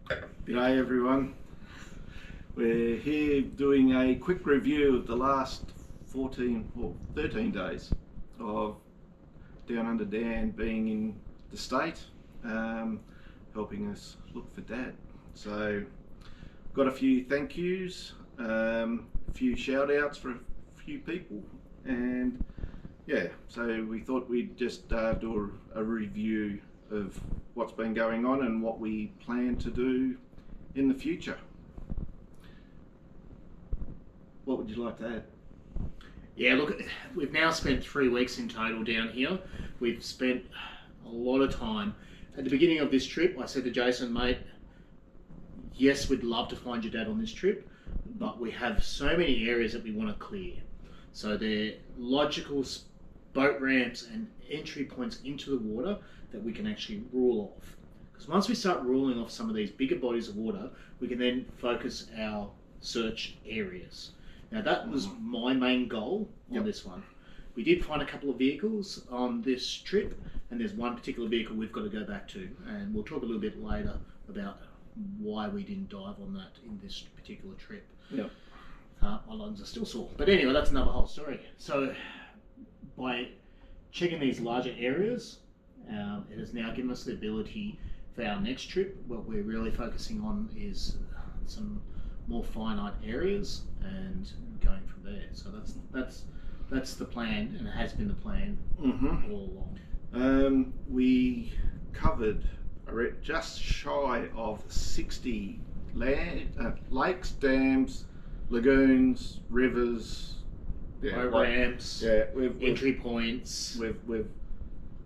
G'day everyone. We're here doing a quick review of the last 14 or 13 days of Down Under Dan being in the state, helping us look for Dad. So got a few thank yous, a few shout outs for a few people, and yeah, so we thought we'd just do a review of what's been going on and what we plan to do in the future. What would you like to add? Yeah, look, we've now spent 3 weeks in total down here. We've spent a lot of time. At the beginning of this trip, I said to Jason, mate, yes, we'd love to find your dad on this trip, but we have so many areas that we want to clear. So they're logical boat ramps and entry points into the water that we can actually rule off. Because once we start ruling off some of these bigger bodies of water, we can then focus our search areas. Now that was my main goal on this one. We did find a couple of vehicles on this trip, and there's one particular vehicle we've got to go back to, and we'll talk a little bit later about why we didn't dive on that in this particular trip. Yep. My lungs are still sore. But anyway, that's another whole story. So by checking these larger areas, it has now given us the ability for our next trip. What we're really focusing on is some more finite areas and going from there. So that's the plan, and it has been the plan all along. We covered just shy of 60 lakes, dams, lagoons, rivers, boat ramps, entry points. We've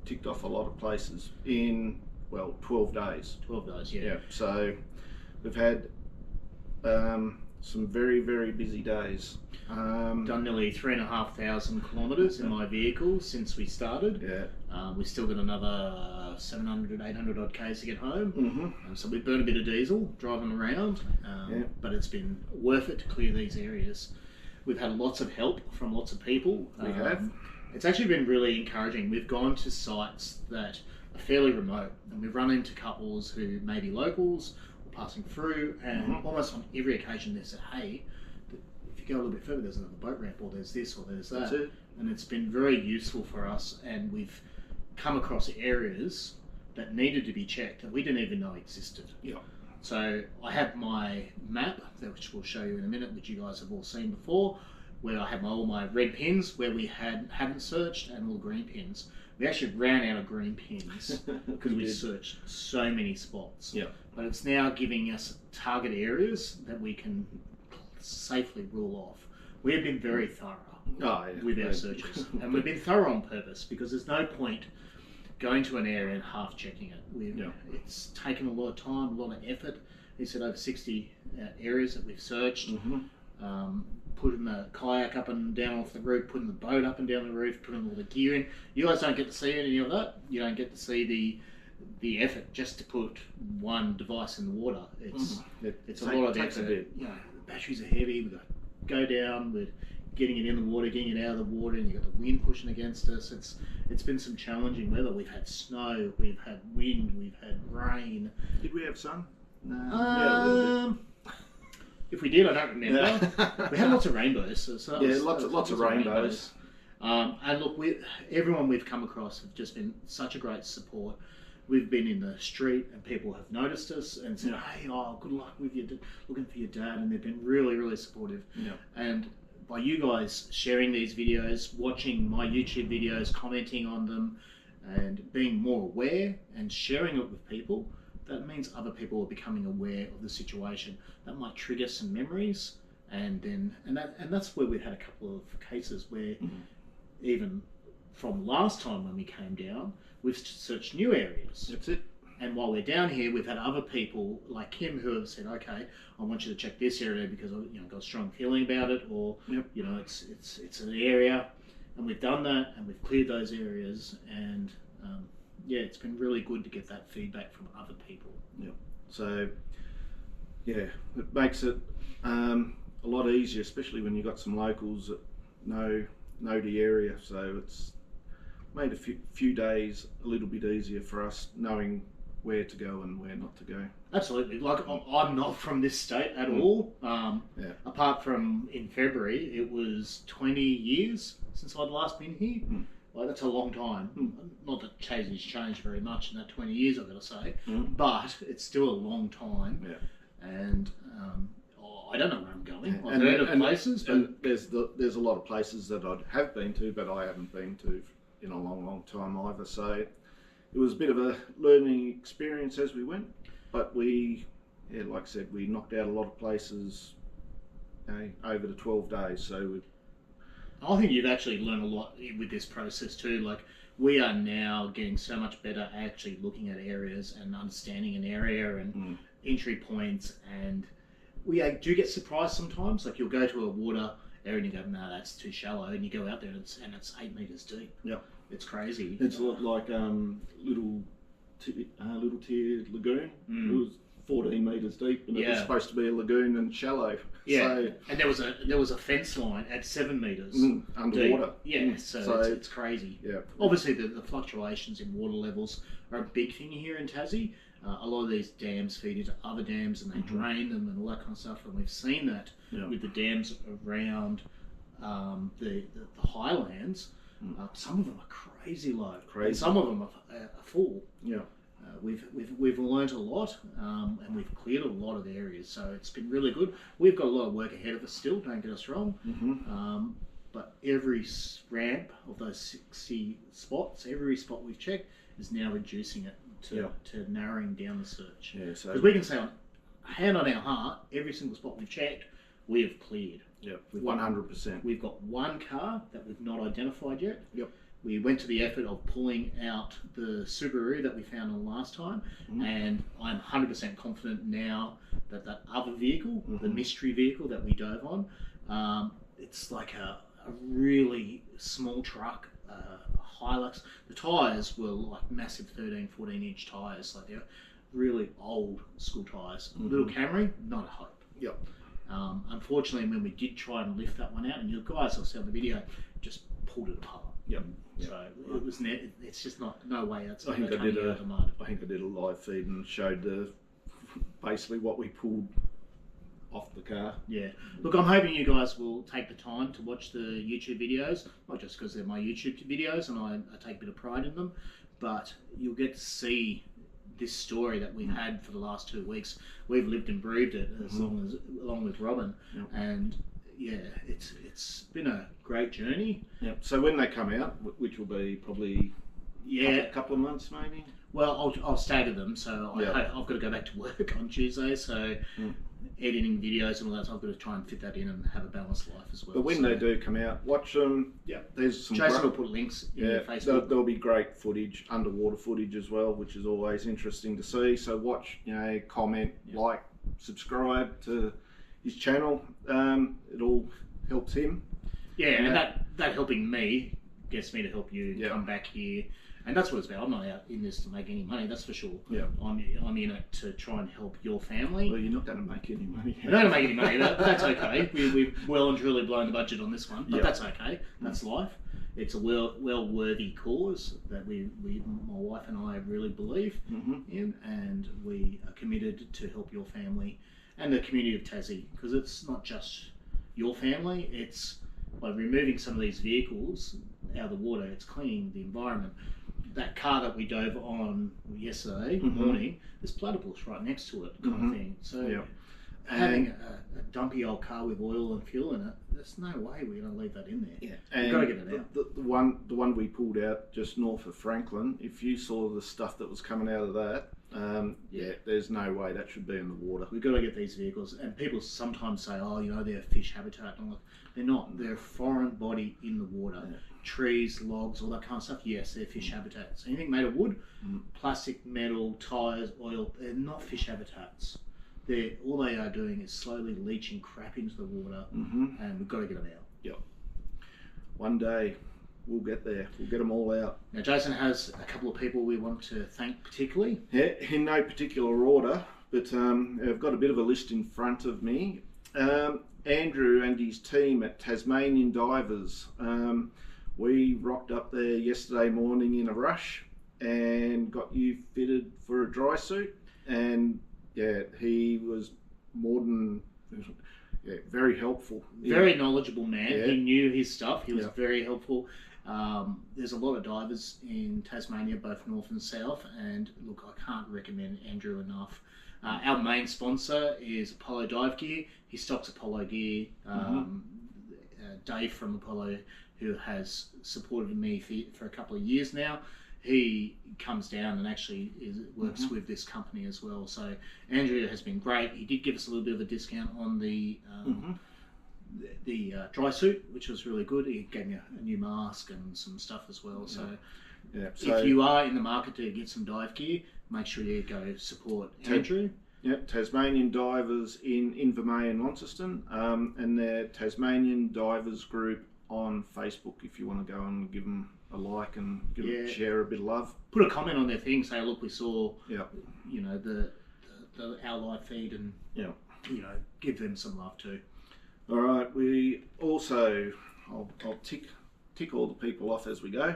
ticked off a lot of places in 12 days. 12 days, yeah. So we've had some very, very busy days. Done nearly 3,500 kilometres in my vehicle since we started. We've still got another 700, 800 odd Ks to get home. So we've burned a bit of diesel driving around, but it's been worth it to clear these areas. We've had lots of help from lots of people. We have. It's actually been really encouraging. We've gone to sites that are fairly remote, and we've run into couples who may be locals or passing through, and almost on every occasion they said, hey, if you go a little bit further, there's another boat ramp, or there's this, or there's that. That's it. And it's been very useful for us, and we've come across areas that needed to be checked that we didn't even know existed. So I have my map, which we'll show you in a minute, which you guys have all seen before, where I have all my red pins where we hadn't searched, and all green pins. We actually ran out of green pins because we searched so many spots. But it's now giving us target areas that we can safely rule off. We have been very thorough with our searches, and we've been thorough on purpose, because there's no point going to an area and half checking it. It's taken a lot of time, a lot of effort. He said over 60 areas that we've searched, putting the kayak up and down off the roof, putting the boat up and down the roof, putting all the gear in. You guys don't get to see any of that. You don't get to see the effort just to put one device in the water. It's a lot of effort. You know, the batteries are heavy. We've got to go down. We're getting it in the water, getting it out of the water, and you've got the wind pushing against us. It's been some challenging weather. We've had snow, we've had wind, we've had rain. Did we have sun? No. A little bit. If we did, I don't remember. We had lots of rainbows. So lots of rainbows. And look, everyone we've come across have just been such a great support. We've been in the street and people have noticed us and said, hey, good luck with you looking for your dad. And they've been really, really supportive. And by you guys sharing these videos, watching my YouTube videos, commenting on them, and being more aware and sharing it with people, that means other people are becoming aware of the situation. That might trigger some memories, and that's where we've had a couple of cases where even from last time when we came down, we've searched new areas. That's it. And while we're down here, we've had other people like him who have said, okay, I want you to check this area because I've got a strong feeling about it, or it's an area, and we've done that and we've cleared those areas, and it's been really good to get that feedback from other people. So it makes it a lot easier, especially when you've got some locals that know the area. So it's made a few days a little bit easier for us, knowing where to go and where not to go. Absolutely. Like, I'm not from this state at all. Apart from in February, it was 20 years since I'd last been here. Like, that's a long time. Not that Tassie's changed very much in that 20 years, I've got to say, but it's still a long time. And I don't know where I'm going. I've heard of places, but there's a lot of places that I have been to, but I haven't been to in a long time either. So it was a bit of a learning experience as we went, but like I said, we knocked out a lot of places over the 12 days. So I think you've actually learned a lot with this process too. Like, we are now getting so much better at actually looking at areas and understanding an area and entry points, and we do get surprised sometimes. Like, you'll go to a water area and you go, no, that's too shallow, and you go out there and it's 8 meters deep. It's crazy. It's like little tiered lagoon. It was 14 meters deep, and it was supposed to be a lagoon and shallow. So, and there was a fence line at 7 meters underwater. Deep. So it's crazy. Obviously, the fluctuations in water levels are a big thing here in Tassie. A lot of these dams feed into other dams, and they drain them and all that kind of stuff. And we've seen that with the dams around the highlands. Some of them are crazy low. And some of them are full. We've learnt a lot, and we've cleared a lot of areas. So it's been really good. We've got a lot of work ahead of us still. Don't get us wrong. But every ramp of those 60 spots, every spot we've checked, is now reducing it to narrowing down the search. Because we can say, on hand on our heart, every single spot we've checked, we have cleared. 100%. We've got one car that we've not identified yet. We went to the effort of pulling out the Subaru that we found on last time, and I'm 100% confident now that that other vehicle, the mystery vehicle that we dove on, it's like a really small truck, Hilux. The tyres were like massive 13, 14 inch tyres, like they're really old school tyres. Little Camry, not a hope. Unfortunately, when we did try and lift that one out, and you guys will see on the video, just pulled it apart. So it was it's just no way that's I think I did a live feed and showed basically what we pulled off the car. Look, I'm hoping you guys will take the time to watch the YouTube videos, not just because they're my YouTube videos and I take a bit of pride in them, but you'll get to see this story that we've had for the last 2 weeks. We've lived and breathed it along with Robyn, and it's been a great journey. So when they come out, which will be probably a couple of months maybe. Well, I'll stagger them, so I've got to go back to work on Tuesday, so editing videos and all that, so I've got to try and fit that in and have a balanced life as well. But when they do come out, watch them. There's some Jason will put links in your Facebook. There'll be great footage, underwater footage as well, which is always interesting to see. So watch, comment, like, subscribe to his channel. It all helps him. And that helping me gets me to help you come back here. And that's what it's about. I'm not out in this to make any money, that's for sure. I'm in it to try and help your family. Well, you're not going to make any money. We're not going to make any money, that's okay. We've well and truly blown the budget on this one, but that's okay. That's life. It's a well-worthy cause that my wife and I really believe in, and we are committed to help your family and the community of Tassie, because it's not just your family, it's by removing some of these vehicles out of the water, it's cleaning the environment. That car that we dove on yesterday morning, there's platypus right next to it, kind of thing. So having a dumpy old car with oil and fuel in it, there's no way we're going to leave that in there. We've got to get it out. The one we pulled out just north of Franklin, if you saw the stuff that was coming out of that, there's no way that should be in the water. We've got to get these vehicles, and people sometimes say, they're fish habitat. And they're not. They're a foreign body in the water. Trees, logs, all that kind of stuff. Yes, they're fish habitats. Anything made of wood, plastic, metal, tyres, oil, they're not fish habitats. All they are doing is slowly leaching crap into the water, and we've got to get them out. One day we'll get there. We'll get them all out. Now, Jason has a couple of people we want to thank particularly. In no particular order, but I've got a bit of a list in front of me. Andrew and his team at Tasmanian Divers. We rocked up there yesterday morning in a rush, and got you fitted for a dry suit. And yeah, he was more than very helpful. Very knowledgeable man. Yeah. He knew his stuff. He was Yeah. very helpful. There's a lot of divers in Tasmania, both north and south, and look, I can't recommend Andrew enough. Our main sponsor is Apollo Dive Gear. He stocks Apollo gear. Dave from Apollo, who has supported me for a couple of years now, he comes down and actually works with this company as well. So Andrew has been great. He did give us a little bit of a discount on the dry suit, which was really good. He gave me a new mask and some stuff as well. So, so if you are in the market to get some dive gear, make sure you go support Andrew. Yep, Tasmanian Divers in Invermay and Launceston, and their Tasmanian Divers group on Facebook. If you want to go and give them a like and share a bit of love, put a comment on their thing. Say, look, we saw, the our live feed, and give them some love too. All right, we also, I'll tick all the people off as we go.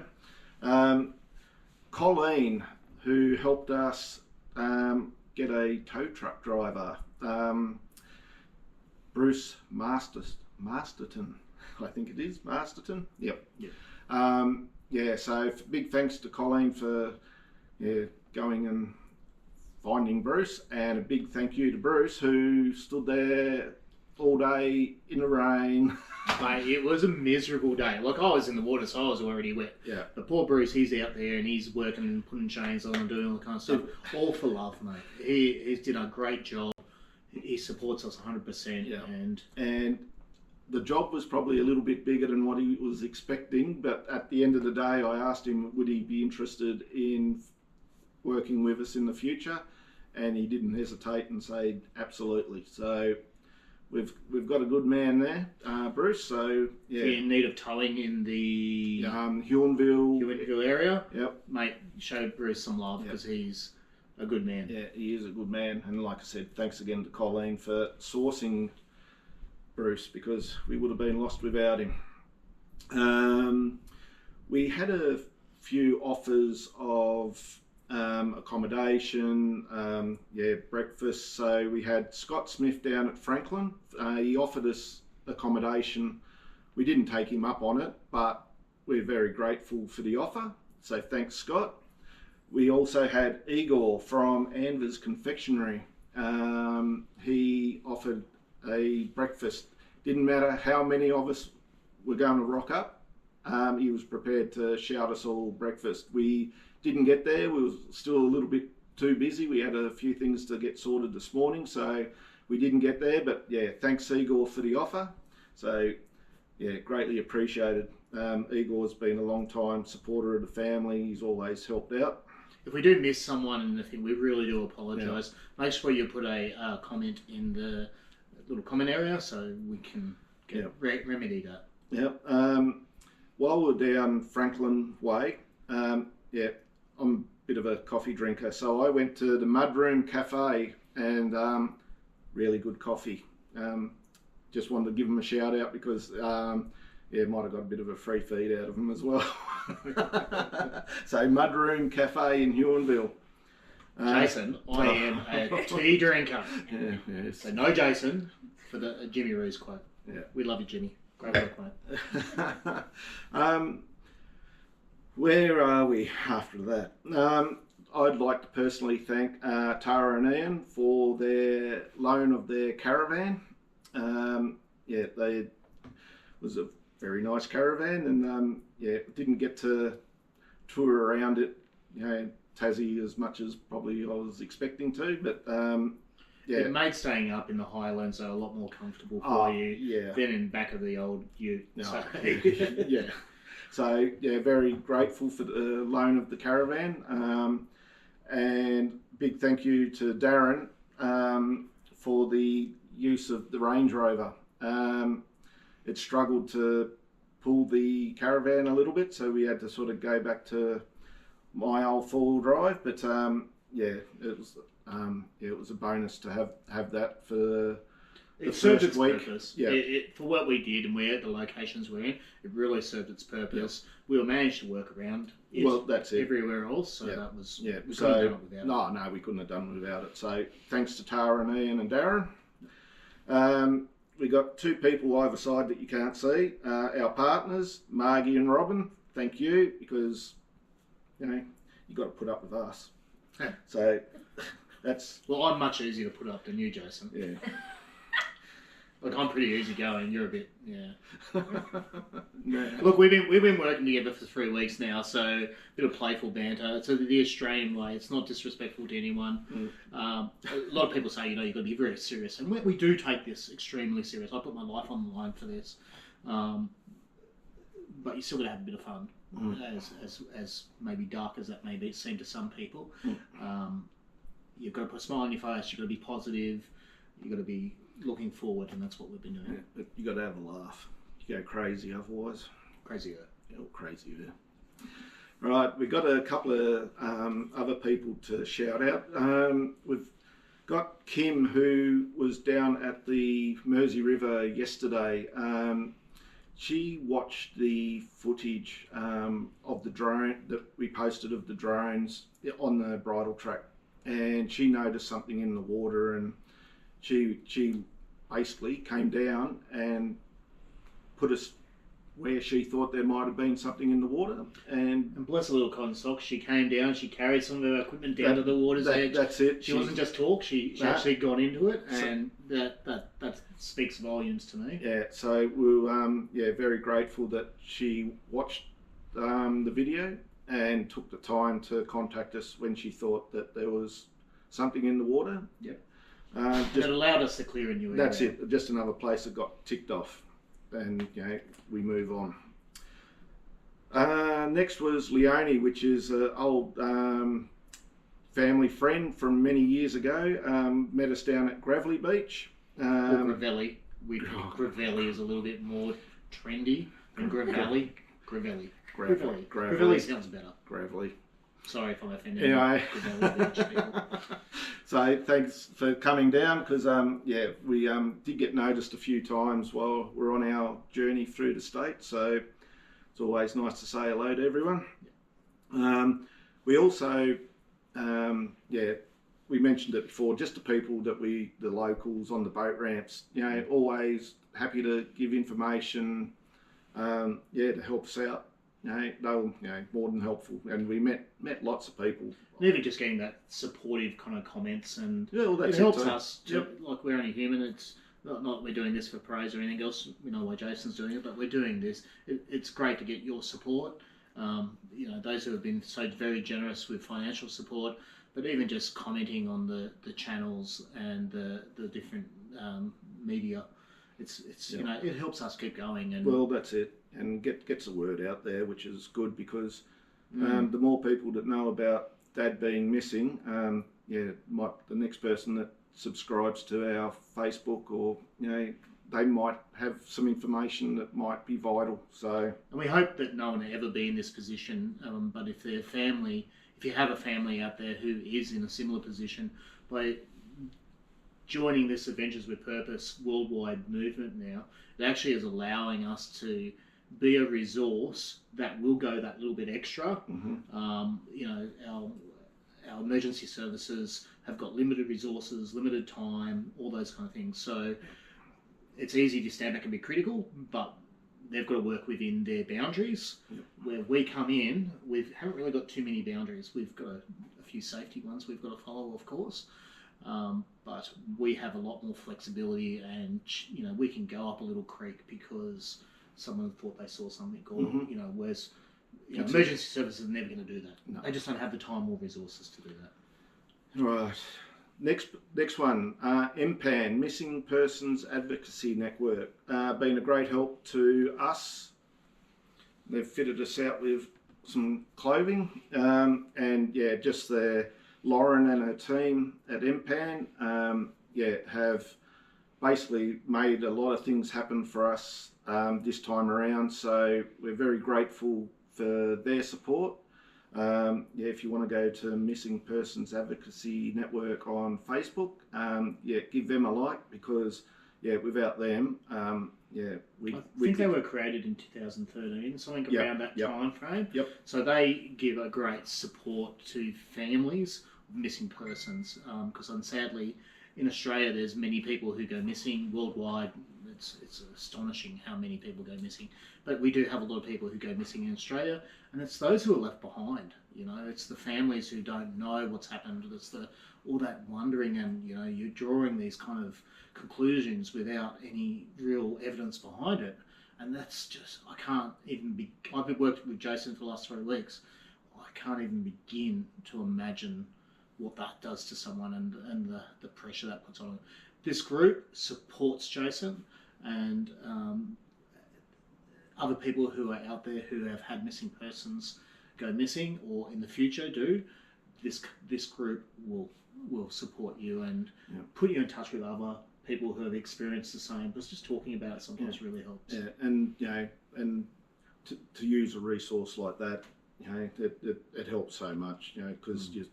Colleen, who helped us get a tow truck driver, Bruce Masterton, I think it is, Masterton. Yep. So big thanks to Colleen for going and finding Bruce, and a big thank you to Bruce, who stood there all day in the rain. Mate, it was a miserable day. Like, I was in the water, so I was already wet. Yeah. But poor Bruce, he's out there and he's working and putting chains on and doing all that kind of stuff. All for love, mate. He's did a great job. He supports us 100%. Yeah. And the job was probably a little bit bigger than what he was expecting, but at the end of the day, I asked him would he be interested in working with us in the future, and he didn't hesitate and said absolutely. So we've got a good man there, Bruce. So if you're in need of towing in the Huonville area, yep, mate, show Bruce some love, because he's a good man. Yeah, he is a good man, and like I said, thanks again to Colleen for sourcing Bruce, because we would have been lost without him. We had a few offers of accommodation, breakfast. So we had Scott Smith down at Franklin. He offered us accommodation. We didn't take him up on it, but we're very grateful for the offer. So thanks, Scott. We also had Igor from Anvers Confectionery. He offered a breakfast. Didn't matter how many of us were going to rock up. He was prepared to shout us all breakfast. We didn't get there. We were still a little bit too busy. We had a few things to get sorted this morning, so we didn't get there. But yeah, thanks Igor for the offer. So yeah, greatly appreciated. Igor's been a long time supporter of the family. He's always helped out. If we do miss someone and anything, we really do apologise. Yeah. Make sure you put a comment in the little comment area so we can remedy that. Yep. While we're down Franklin Way, I'm a bit of a coffee drinker, so I went to the Mudroom Cafe, and really good coffee. Just wanted to give them a shout out because might have got a bit of a free feed out of them as well. So Mudroom Cafe in Huonville. Jason, I am a tea drinker. Yes. So no Jason for the Jimmy Roos quote. Yeah. We love you, Jimmy. Great work, mate. Where are we after that? I'd like to personally thank Tara and Ian for their loan of their caravan. It was a very nice caravan, and didn't get to tour around it, Tassie as much as probably I was expecting to, but it made staying up in the Highlands a lot more comfortable for you than in back of the old ute. No. So. So very grateful for the loan of the caravan, and big thank you to Darren for the use of the Range Rover. It struggled to pull the caravan a little bit, so we had to sort of go back to my old four-wheel drive. But it was a bonus to have that for It served its week. purpose. Yeah. For what we did and where the locations we're in, it really served its purpose. Yep. We managed to work around it that's it. everywhere else, so yep. that was... Yeah. We couldn't have done it without it. No, we couldn't have done it without it. So thanks to Tara and Ian and Darren. We got two people either side that you can't see. Our partners, Margie and Robyn. Thank you, because, you got to put up with us. So that's... Well, I'm much easier to put up than you, Jason. Yeah. Like, I'm pretty easygoing. You're a bit, yeah. Look, we've been working together for 3 weeks now, so a bit of playful banter. So the Australian way, it's not disrespectful to anyone. A lot of people say, you've got to be very serious, and we do take this extremely serious. I put my life on the line for this, but you still got to have a bit of fun, as maybe dark as that may seem to some people. You've got to put a smile on your face. You've got to be positive. You've got to be looking forward, and that's what we've been doing. Yeah, but you got to have a laugh. You go crazy otherwise. Crazier. Yeah, crazier. Right, we've got a couple of other people to shout out. We've got Kim, who was down at the Mersey River yesterday. She watched the footage of the drone that we posted of the drones on the bridle track, and she noticed something in the water, and she basically came down and put us where she thought there might have been something in the water. And bless her little cotton socks, she came down, she carried some of her equipment down to the water's edge. That's it. She wasn't just talk, she actually got into it, and that speaks volumes to me. Yeah, so we're very grateful that she watched the video and took the time to contact us when she thought that there was something in the water. Yeah. It allowed us to clear a new area. That's it. Just another place that got ticked off, and we move on. Next was Leonie, which is an old family friend from many years ago. Met us down at Gravelly Beach. Gravelly. Gravelly is a little bit more trendy than Gravelly. Gravelly. Gravelly sounds better. Gravelly. Sorry if I'm offending anyway. you. So thanks for coming down, because we did get noticed a few times while we're on our journey through the state, so it's always nice to say hello to everyone. We also we mentioned it before, just the people that the locals on the boat ramps, always happy to give information, to help us out. They were more than helpful, and we met lots of people. And even just getting that supportive kind of comments, and it helps us. Like, we're only human. It's not we're doing this for praise or anything else. We know why Jason's doing it, but we're doing this. It's great to get your support. Those who have been so very generous with financial support, but even just commenting on the channels and the different media. It helps us keep going. And well, that's it, and gets the word out there, which is good, because the more people that know about Dad being missing, the next person that subscribes to our Facebook, or they might have some information that might be vital. So, and we hope that no one will ever be in this position. But if you have a family out there who is in a similar position, by joining this Adventures with Purpose worldwide movement now, it actually is allowing us to be a resource that will go that little bit extra. Our emergency services have got limited resources, limited time, all those kind of things. So it's easy to stand back and be critical, but they've got to work within their boundaries. Yep. Where we come in, we haven't really got too many boundaries. We've got a few safety ones we've got to follow, of course. But we have a lot more flexibility, and we can go up a little creek because someone thought they saw something, or whereas emergency services are never going to do that. No. They just don't have the time or resources to do that. Right. Next one, MPAN, Missing Persons Advocacy Network, been a great help to us. They've fitted us out with some clothing, and just Lauren and her team at MPAN, have basically made a lot of things happen for us this time around. So we're very grateful for their support. If you want to go to Missing Persons Advocacy Network on Facebook, give them a like, because without them, we I think they were created in 2013, something around that time frame. Yep. So they give a great support to families of missing persons, because sadly, in Australia, there's many people who go missing. Worldwide, it's astonishing how many people go missing. But we do have a lot of people who go missing in Australia, and it's those who are left behind. You know, it's the families who don't know what's happened. It's all that wondering, and you're drawing these kind of conclusions without any real evidence behind it. And that's just, I can't even be. I've been working with Jason for the last 3 weeks. I can't even begin to imagine what that does to someone and the pressure that puts on them. This group supports Jason and other people who are out there who have had missing persons go missing or in the future do. This group will support you and put you in touch with other people who have experienced the same, because just talking about it sometimes really helps. Yeah, and and to use a resource like that, it helps so much, because you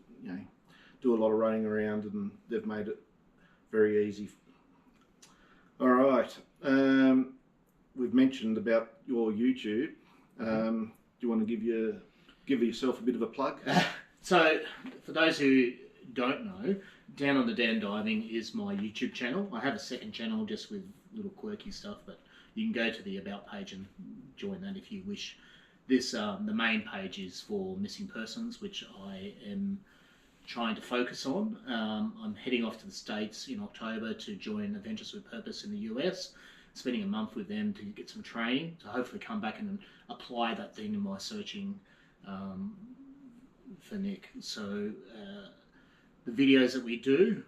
do a lot of running around, and they've made it very easy. All right, we've mentioned about your YouTube. Do you want to give yourself a bit of a plug? So, for those who don't know, Down on the Dan Diving is my YouTube channel. I have a second channel just with little quirky stuff, but you can go to the About page and join that if you wish. The main page is for missing persons, which I am trying to focus on. I'm heading off to the States in October to join Adventures with Purpose in the US, spending a month with them to get some training, to hopefully come back and apply that thing in my searching for Nick. So the videos that we do,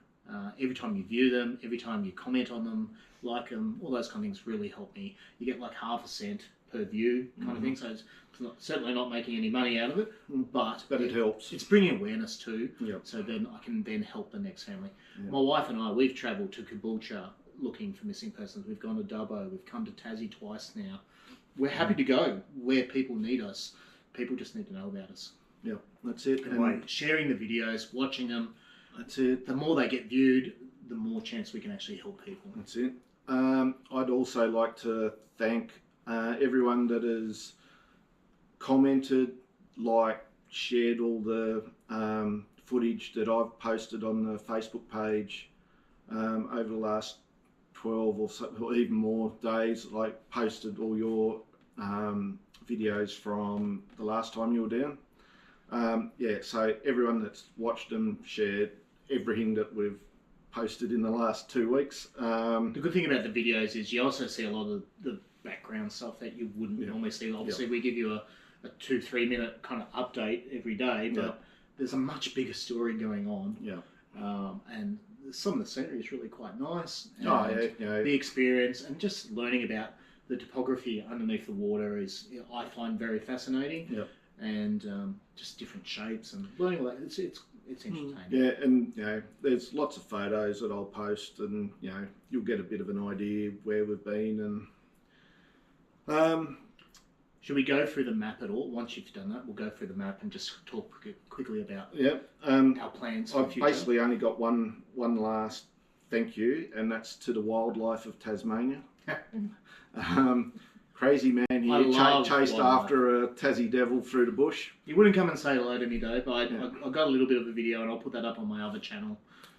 every time you view them, every time you comment on them, like them, all those kind of things really help me. You get like ½ a cent per view kind of thing, so it's certainly not making any money out of it, but it helps. It's bringing awareness too, Yep. so then I can then help the next family. Yep. My wife and I, we've travelled to Caboolture looking for missing persons. We've gone to Dubbo, we've come to Tassie twice now. We're happy to go where people need us. People just need to know about us. Yeah, that's it. And sharing the videos, watching them, that's it. The more they get viewed, the more chance we can actually help people. That's it. I'd also like to thank everyone that has commented, shared all the footage that I've posted on the Facebook page over the last 12 or even more days. Posted all your videos from the last time you were down. So everyone that's watched them, shared everything that we've posted in the last 2 weeks. The good thing about the videos is you also see a lot of the background stuff that you wouldn't normally see. Obviously, we give you a 2-3 minute kind of update every day, but there's a much bigger story going on. And some of the scenery is really quite nice. And the experience and just learning about the topography underneath the water is, I find very fascinating. And just different shapes and learning all that. It's entertaining. Yeah, and there's lots of photos that I'll post, and you'll get a bit of an idea where we've been. And should we go through the map at all? Once you've done that, we'll go through the map and just talk quickly about our plans for the future. I've basically only got one last thank you, and that's to the wildlife of Tasmania. Crazy man here chased after a Tassie devil through the bush. He wouldn't come and say hello to me though, but I got a little bit of a video and I'll put that up on my other channel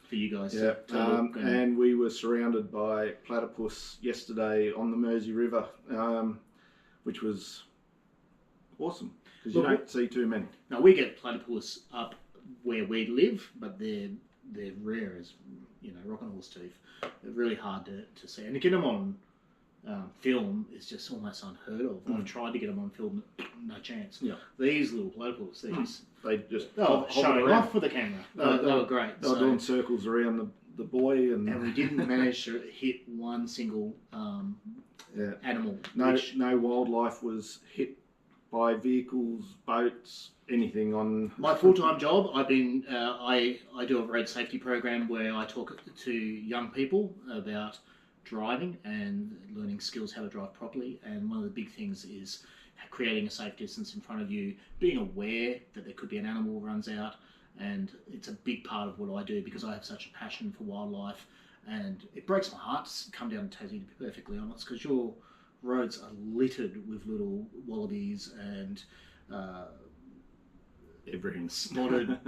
for you guys. And we were surrounded by platypus yesterday on the Mersey River, which was awesome because you don't see too many. Now we get platypus up where we live, but they're rare as rock and horse teeth. They're really hard to see, and to get them on film is just almost unheard of. I've tried to get them on film, no chance. These little platypus, they just showing off for the camera. They were great. They were doing circles around the buoy, and we didn't manage to hit one single animal. No wildlife was hit by vehicles, boats, anything on. My full-time job, I've been I do a road safety program where I talk to young people about driving and learning skills how to drive properly, and one of the big things is creating a safe distance in front of you, being aware that there could be an animal runs out, and it's a big part of what I do because I have such a passion for wildlife And it breaks my heart to come down to Tassie, to be perfectly honest, because your roads are littered with little wallabies and everything spotted.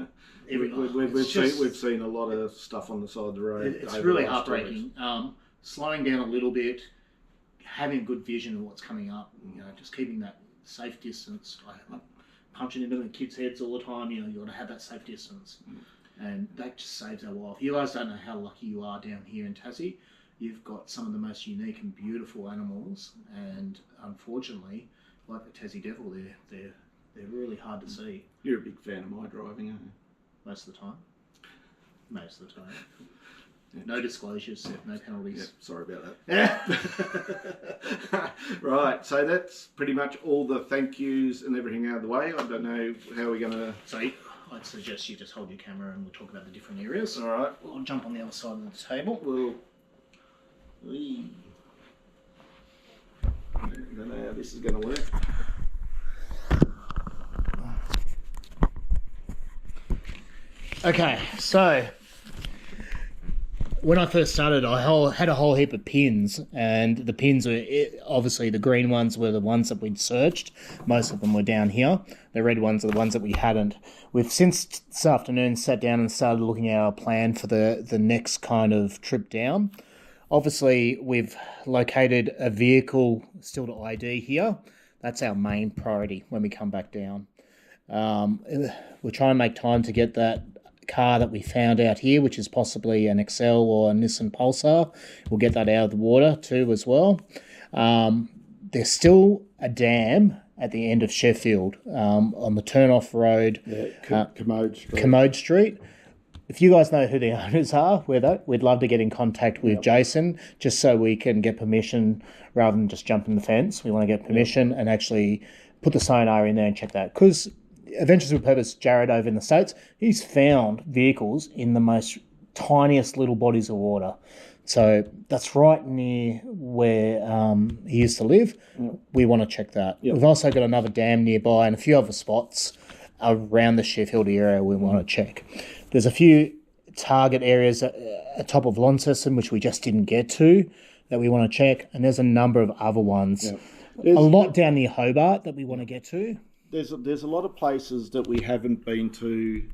We've seen a lot of stuff on the side of the road. It's really heartbreaking. Slowing down a little bit, having good vision of what's coming up, just keeping that safe distance. I'm punching into the kids' heads all the time. You got to have that safe distance, and that just saves our life. You guys don't know how lucky you are down here in Tassie. You've got some of the most unique and beautiful animals, and unfortunately, like the Tassie Devil, they're really hard to see. You're a big fan of my driving, aren't you? Most of the time. Most of the time. Yeah. No disclosures, no penalties. Yeah, sorry about that. Right, so that's pretty much all the thank yous and everything out of the way. I don't know how we're going to... So I'd suggest you just hold your camera and we'll talk about the different areas. All right. I'll jump on the other side of the table. I don't know how this is going to work. Okay, so when I first started, I had a whole heap of pins, and the pins were obviously the green ones were the ones that we'd searched. Most of them were down here. The red ones are the ones that we hadn't. We've since this afternoon sat down and started looking at our plan for the next kind of trip down. Obviously, we've located a vehicle still to ID here. That's our main priority when we come back down. We'll try and make time to get that car that we found out here, which is possibly an Excel or a Nissan Pulsar. We'll get that out of the water too as well. There's still a dam at the end of Sheffield on the turn-off road. Yeah, Commode Street. If you guys know who the owners are, we'd love to get in contact with Jason, just so we can get permission rather than just jumping the fence. We want to get permission and actually put the sonar in there and check that. Because Adventures with Purpose, Jared over in the States, he's found vehicles in the most tiniest little bodies of water. So that's right near where he used to live. We want to check that. We've also got another dam nearby and a few other spots around the Sheffield area we want to check. There's a few target areas at top of Launceston, which we just didn't get to, that we want to check. And there's a number of other ones. A lot down near Hobart that we want to get to. There's a lot of places that we haven't been to,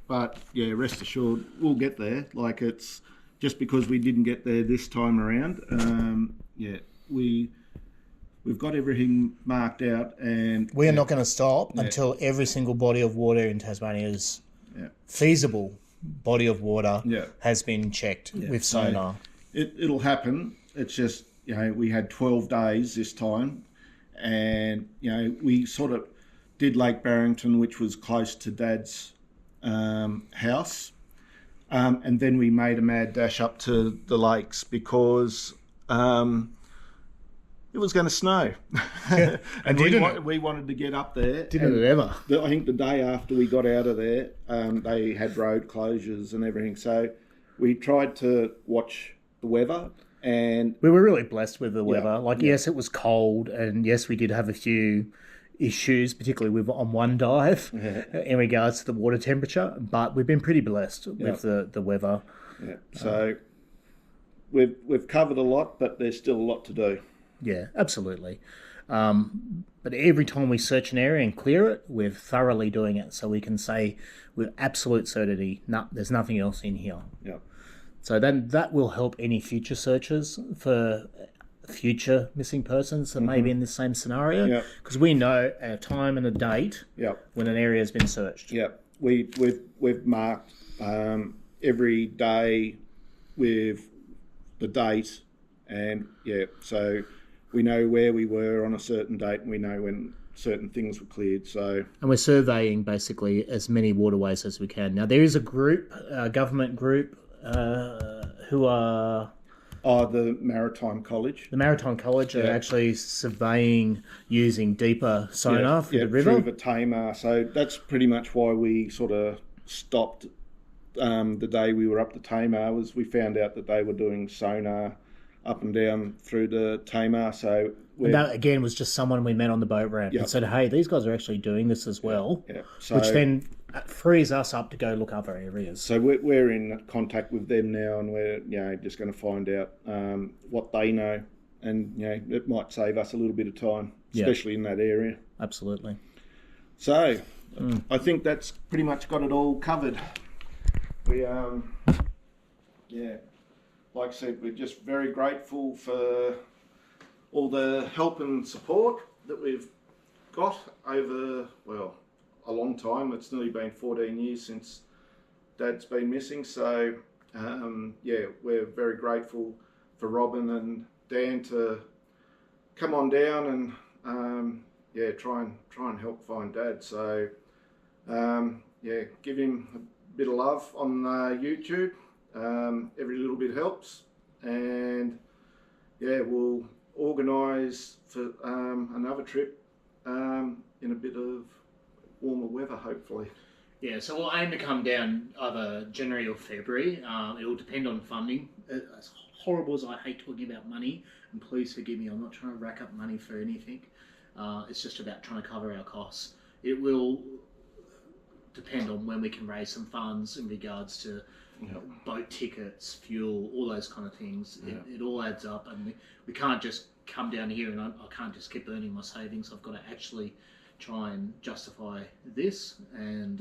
but yeah, rest assured we'll get there. Like, it's just because we didn't get there this time around. We've got everything marked out, and we are not going to stop until every single body of water in Tasmania is feasible body of water has been checked with sonar. It'll happen. It's just, we had 12 days this time. And, we sort of did Lake Barrington, which was close to Dad's house. And then we made a mad dash up to the lakes because it was going to snow. And we wanted to get up there. Didn't it ever? I think the day after we got out of there, they had road closures and everything. So we tried to watch the weather. And we were really blessed with the weather. Yes, it was cold, and yes, we did have a few issues, particularly on one dive in regards to the water temperature. But we've been pretty blessed with the weather. Yeah. So we've covered a lot, but there's still a lot to do. Yeah, absolutely. But every time we search an area and clear it, we're thoroughly doing it, so we can say with absolute certainty, there's nothing else in here. Yeah. So then that will help any future searches for future missing persons that may be in the same scenario. Because we know a time and a date when an area has been searched. Yeah, we've marked every day with the date, and so we know where we were on a certain date, and we know when certain things were cleared. So, and we're surveying basically as many waterways as we can. Now there is a group, a government group. Who are... the Maritime College. The Maritime College are actually surveying using deeper sonar for the river. Through the Tamar. So that's pretty much why we sort of stopped the day we were up the Tamar, was we found out that they were doing sonar up and down through the Tamar. So and that, again, was just someone we met on the boat ramp and said, hey, these guys are actually doing this as well. So, which then frees us up to go look other areas. So we're in contact with them now, and we're just going to find out what they know, and it might save us a little bit of time, especially in that area. Absolutely. So I think that's pretty much got it all covered. We like I said, we're just very grateful for all the help and support that we've got over, a long time. It's nearly been 14 years since Dad's been missing. So, we're very grateful for Robyn and Dan to come on down and, try and help find Dad. So, give him a bit of love on YouTube. Every little bit helps, and we'll organise for another trip in a bit of warmer weather, hopefully. Yeah, so we'll aim to come down either January or February. It'll depend on funding. As horrible as I hate talking about money, and please forgive me, I'm not trying to rack up money for anything. It's just about trying to cover our costs. It will depend on when we can raise some funds in regards to boat tickets, fuel, all those kind of things. It all adds up, and we can't just come down here and I can't just keep earning my savings. I've got to actually try and justify this, and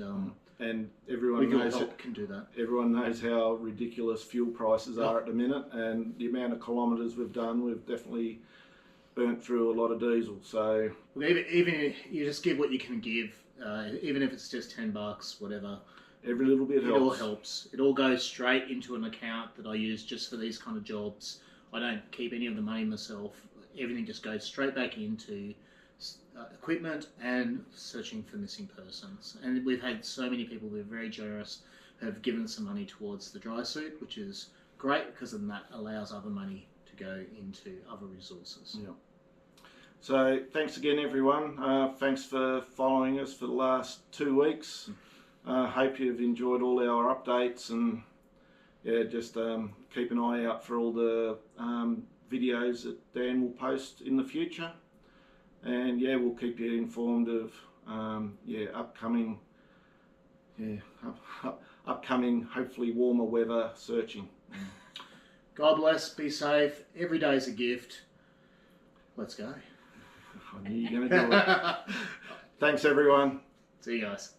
everyone knows can do that. Everyone knows how ridiculous fuel prices are at the minute, and the amount of kilometres we've done, we've definitely burnt through a lot of diesel. So even if you just give what you can give, even if it's just $10, whatever. Every little bit helps. It all helps. It all goes straight into an account that I use just for these kind of jobs. I don't keep any of the money myself. Everything just goes straight back into equipment and searching for missing persons. And we've had so many people who are very generous, have given some money towards the dry suit, which is great because then that allows other money to go into other resources. Yeah. So thanks again, everyone. Thanks for following us for the last 2 weeks. Hope you've enjoyed all our updates, and just keep an eye out for all the videos that Dan will post in the future, and we'll keep you informed of upcoming hopefully warmer weather searching. God bless, be safe, every day's a gift. Let's go. I knew you were going to do it. Thanks everyone. See you guys.